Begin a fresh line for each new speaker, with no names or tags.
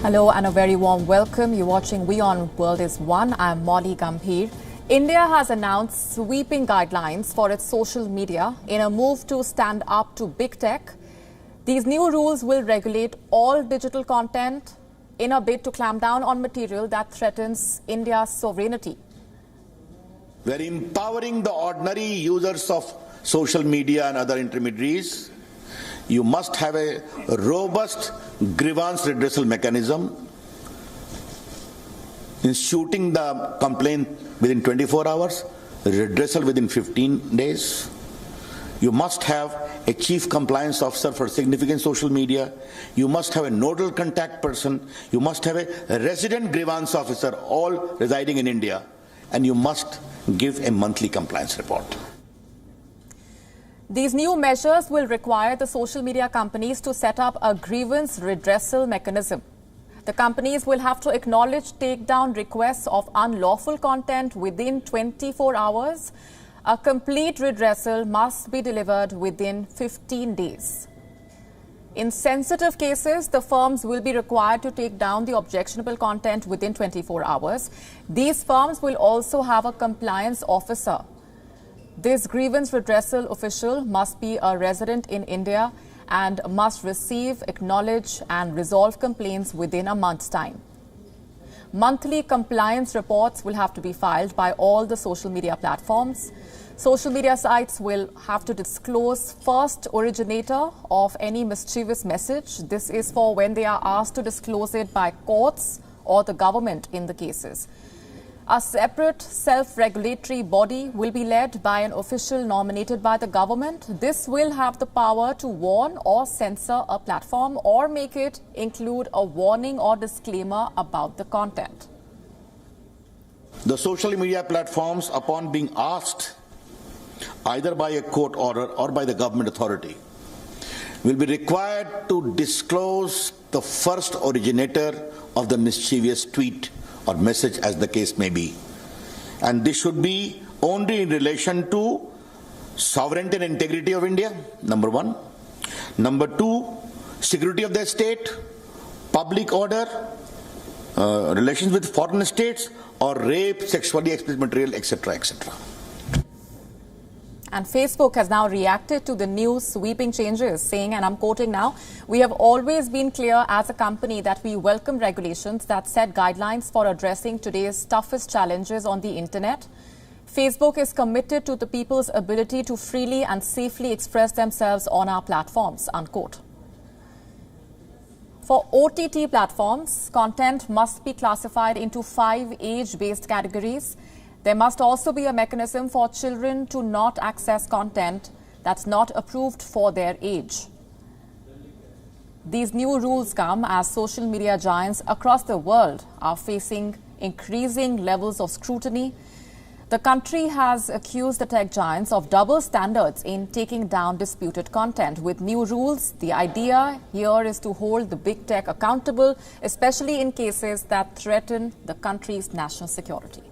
Hello and a very warm welcome. You're watching WION World is One. I'm Molly Gambhir. India has announced sweeping guidelines for its social media in a move to stand up to big tech. These new rules will regulate all digital content in a bid to clamp down on material that threatens India's sovereignty.
We're empowering the ordinary users of social media and other intermediaries. You must have a robust grievance redressal mechanism, instituting the complaint within 24 hours, redressal within 15 days. You must have a chief compliance officer for significant social media. You must have a nodal contact person. You must have a resident grievance officer, all residing in India. And you must give a monthly compliance report.
These new measures will require the social media companies to set up a grievance redressal mechanism. The companies will have to acknowledge takedown requests of unlawful content within 24 hours. A complete redressal must be delivered within 15 days. In sensitive cases, the firms will be required to take down the objectionable content within 24 hours. These firms will also have a compliance officer. This grievance redressal official must be a resident in India and must receive, acknowledge and resolve complaints within a month's time. Monthly compliance reports will have to be filed by all the social media platforms. Social media sites will have to disclose first originator of any mischievous message. This is for when they are asked to disclose it by courts or the government in the cases. A separate self-regulatory body will be led by an official nominated by the government. This will have the power to warn or censor a platform or make it include a warning or disclaimer about the content.
The social media platforms, upon being asked either by a court order or by the government authority, will be required to disclose the first originator of the mischievous tweet or message, as the case may be. And this should be only in relation to sovereignty and integrity of India, number one. Number two, security of the state, public order, relations with foreign states, or rape, sexually explicit material, etc., etc.
And Facebook has now reacted to the new sweeping changes, saying, and I'm quoting now, "We have always been clear as a company that we welcome regulations that set guidelines for addressing today's toughest challenges on the internet. Facebook is committed to the people's ability to freely and safely express themselves on our platforms," unquote. For OTT platforms, content must be classified into 5 age-based categories. There must also be a mechanism for children to not access content that's not approved for their age. These new rules come as social media giants across the world are facing increasing levels of scrutiny. The country has accused the tech giants of double standards in taking down disputed content. With new rules, the idea here is to hold the big tech accountable, especially in cases that threaten the country's national security.